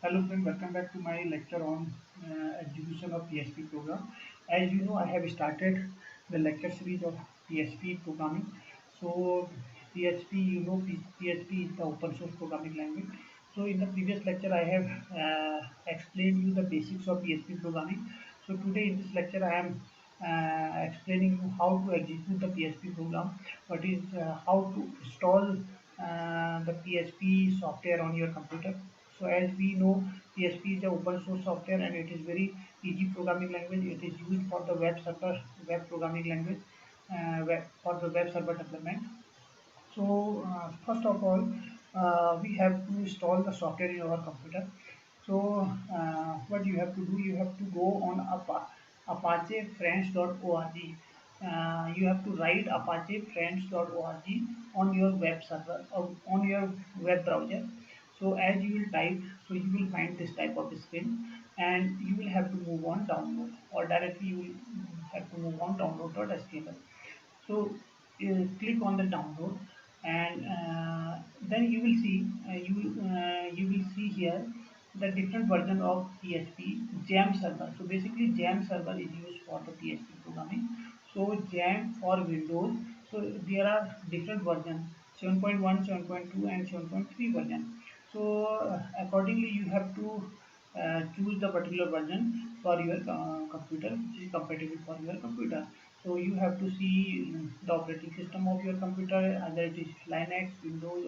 Hello friend, welcome back to my lecture on execution of PHP program. As you know, I have started the lecture series of PHP programming. So PHP, PHP is the open source programming language. So in the previous lecture, I have explained you the basics of PHP programming. So today in this lecture, I am explaining you how to execute the PHP program, what is how to install the PHP software on your computer. So as we know, PHP is an open source software and it is very easy programming language. It is used for the web programming language, for the web server development. So first of all, we have to install the software in our computer. So what you have to do, you have to go on apachefriends.org. You have to write apachefriends.org on your web server or on your web browser. So as you will type, so you will find this type of screen, and you will have to move on download, or directly you will have to move on download.html. So click on the download, and then you will see you will see here the different version of PHP Jam server. So basically Jam server is used for the PHP programming. So Jam for Windows. So there are different versions: 7.1, 7.2, and 7.3 version. So accordingly you have to choose the particular version for your computer which is compatible for your computer. So you have to see the operating system of your computer, either it is Linux, Windows,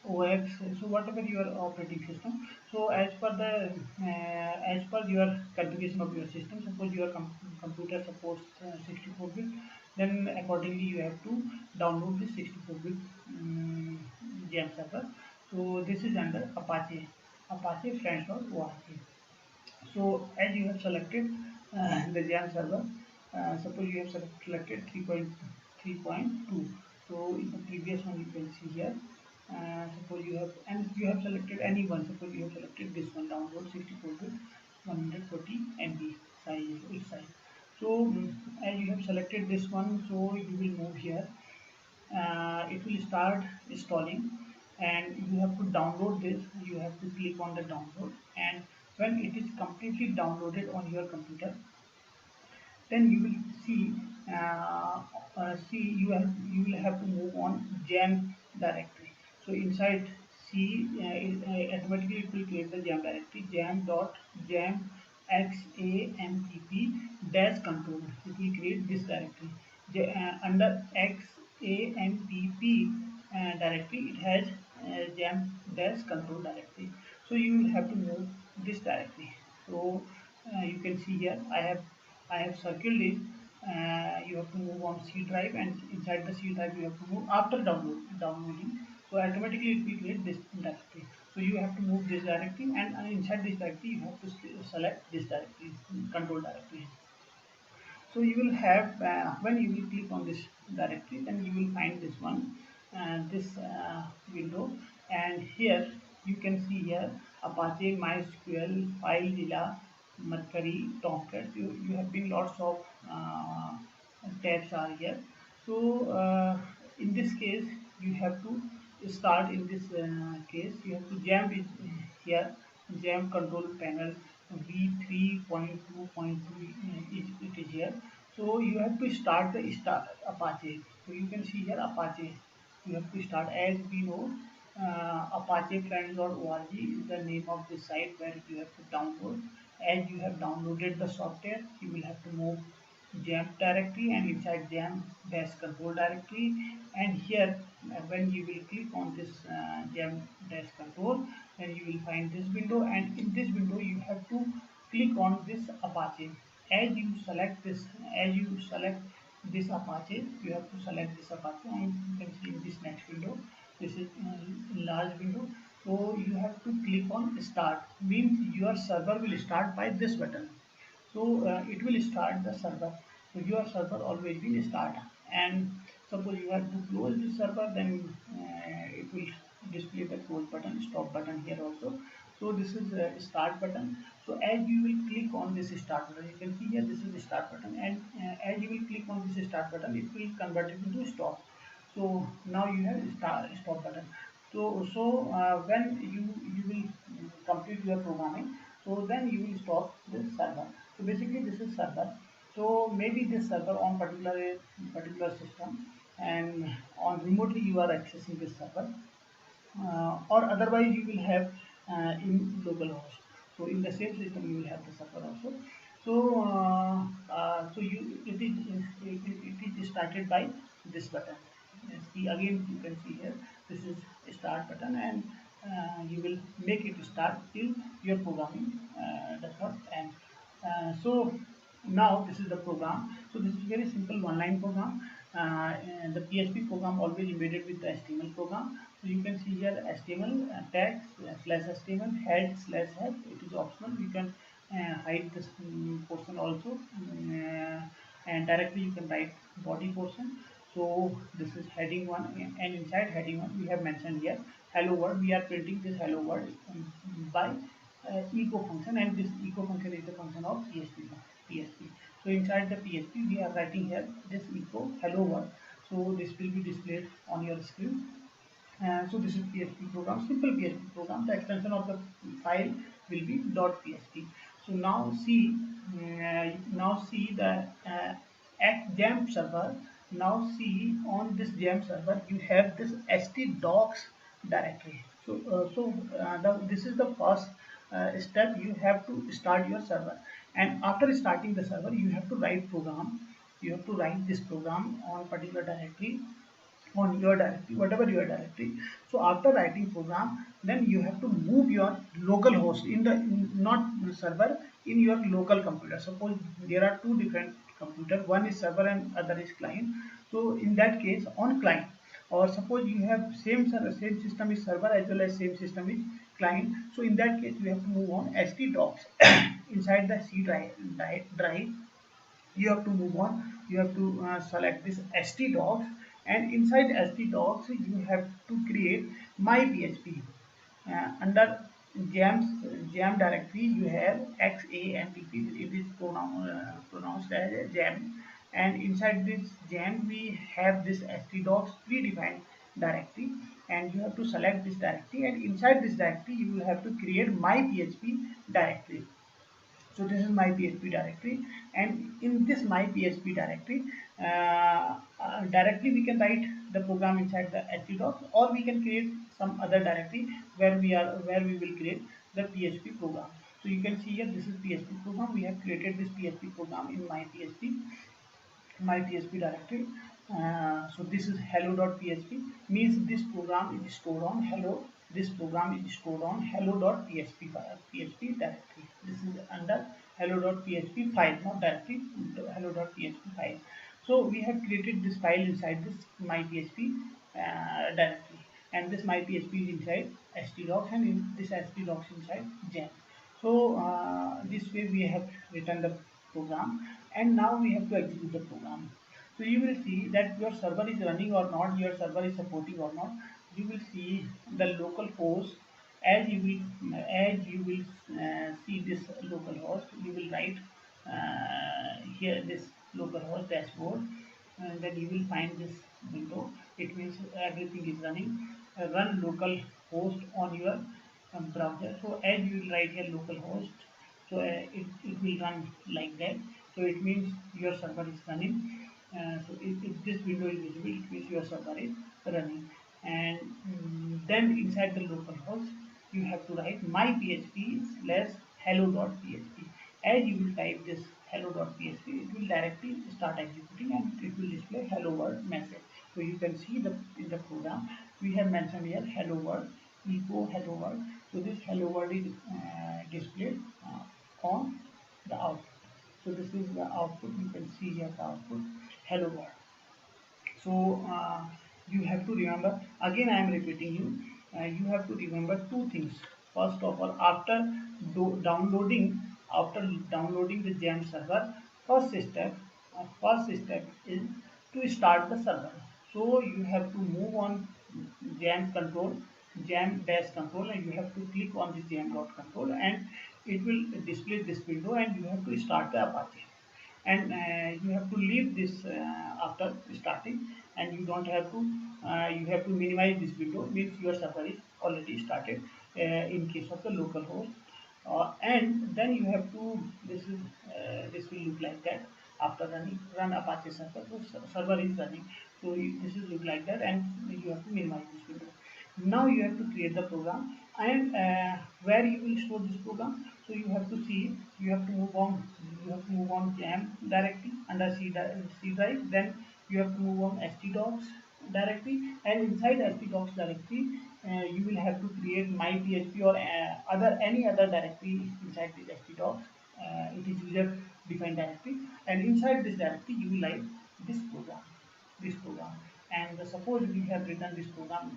or OS. So whatever your operating system. So as per your configuration of your system, suppose your computer supports 64-bit, then accordingly you have to download the 64-bit Jam server. So this is under Apache Friends.org. So as you have selected the Jam server, suppose you have selected 3.3.2. So in the previous one you can see here. Suppose you have, and you have selected any one. Suppose you have selected this one, download 64-bit 140 MB size, each size. So as you have selected this one, so you will move here. It will start installing, and you have to download this. You have to click on the download, and when it is completely downloaded on your computer, then you will see you will have to move on Jam directory. So inside C, automatically it will create the Jam directory, jam.jam xampp dash control. It will create this directory. Under xampp directory, it has jam dash control directory. So you will have to move this directory. So you can see here I have circled it. You have to move on C drive, and inside the C drive you have to move after downloading. So automatically it will create this directory. So you have to move this directory, and inside this directory you have to select this directory, control directory. So you will have when you will click on this directory, then you will find this one, this window, and here you can see here Apache, MySQL, FileZilla, Mercury, Tomcat. You have been lots of tabs are here. So in this case you have to start in this case. You have to Jam is here, Jam control panel v3.2.2 it is here. So you have to start the start Apache. So you can see here Apache. You have to start, as we know, apachefriends.org is the name of the site where you have to download. As you have downloaded the software, you will have to move Jam directory, and inside Jam dash control directory, and here when you will click on this Jam dash control, then you will find this window, and in this window you have to click on this Apache. As you select this Apache, you have to select this Apache, and you can see in this next window, this is large window. So you have to click on start, means your server will start by this button. So it will start the server. So your server always will start, and suppose you have to close the server, then it will display the close button, stop button here also. So this is a start button. So as you will click on this start button, you can see here this is the start button, and as you will click on this start button, it will convert it into stop. So now you have stop button. So when you will complete your programming, so then you will stop this server. So basically this is server. So maybe this server on particular system, and on remotely you are accessing this server, or otherwise you will have in localhost. So in the same system you will have the server also. So so you it is started by this button. See, again you can see here, this is start button, and you will make it start till your programming does not end. So now this is the program. So this is very simple one line program, and the PHP program always embedded with the HTML program. So you can see here HTML tags slash HTML head slash head. It is optional. You can hide this portion also, and directly you can write body portion. So this is heading one, and inside heading one we have mentioned here hello world. We are printing this hello world by echo function, and this echo function is the function of PHP. So inside the PHP we are writing here this echo hello world. So this will be displayed on your screen. So this is PHP program, simple PHP program. The extension of the file will be .php. So now see the at XAMPP server. Now see on this XAMPP server you have this htdocs directory. This is the first step. You have to start your server, and after starting the server you have to write program. You have to write this program on particular directory, on your directory, whatever your directory. So after writing program, then you have to move your local host in the not server, in your local computer. Suppose there are two different computer, one is server and other is client. So in that case on client, or suppose you have same server, same system is server as well as same system is client. So in that case you have to move on htdocs inside the C drive. You have to move on. You have to select this htdocs, and inside htdocs you have to create my php. Under jam directory you have XAMPP. It is pronounced as a jam, and inside this jam we have this htdocs predefined directory, and you have to select this directory, and inside this directory you will have to create my php directory. So this is my PHP directory, and in this my PHP directory, directly we can write the program inside the htdocs, or we can create some other directory where we will create the PHP program. So you can see here, this is PHP program. We have created this PHP program in my PHP directory. So this is hello.php, means this program is stored on hello. This program is stored on hello.php PHP directory. This is under hello.php file, not directory, hello.php file. So we have created this file inside this my PHP directory, and this my PHP is inside htdocs, and in this htdocs inside gem. So this way we have written the program, and now we have to execute the program. So you will see that your server is running or not, your server is supporting or not. You will see the local host. As you will see this local host, you will write here this local host dashboard, and then you will find this window. It means everything is running. Run local host on your browser. So as you will write here local host, so it will run like that. So it means your server is running. So if this window is visible, it means your server is running. And then inside the local host you have to write my php slash hello.php. As you will type this hello.php, it will directly start executing, and it will display hello world message. So you can see the in the program we have mentioned here hello world, echo hello world. So this hello world is displayed on the output. So this is the output. You can see here the output hello world. So you have to remember, again I am repeating you, you have to remember two things. First of all, after downloading the jam server, first step is to start the server. So you have to move on jam control, jam dash control, and you have to click on this jam dot control, and it will display this window, and you have to start the Apache. And you have to leave this after starting, and you don't have to you have to minimize this window, means your server is already started. in case of the local host. And then you have to, this will look like that after running run Apache server. So server is running, so this will look like that, and you have to minimize this window. Now you have to create the program, and where you will store this program. So you have to see, you have to move on, jam directly under C drive. Then you have to move on htdocs directory, and inside htdocs directory you will have to create my php or other any other directory inside this htdocs. It is user defined directory, and inside this directory you will write this program, and suppose we have written this program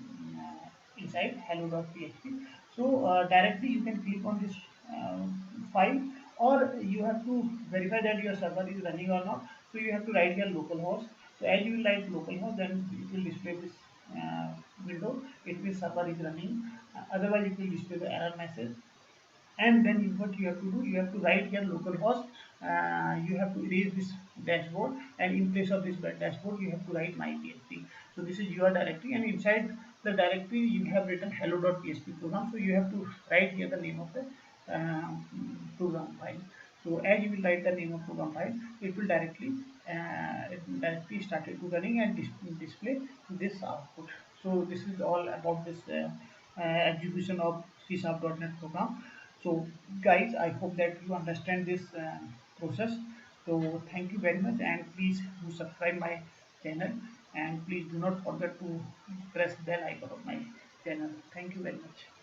inside hello.php. So directly you can click on this file, or you have to verify that your server is running or not. So you have to write your localhost. So as you will write localhost, then it will display this window. It means server is running. Otherwise it will display the error message. And then what you have to do, you have to write your localhost. You have to erase this dashboard, and in place of this dashboard you have to write my php. So this is your directory, and inside the directory you have written hello.php program. So you have to write here the name of the program file. So as you will write the name of program file, it will directly started to running and display this output. So this is all about this execution of C#.NET program. So guys, I hope that you understand this process. So thank you very much, and please do subscribe my channel, and please do not forget to press bell icon of my channel. Thank you very much.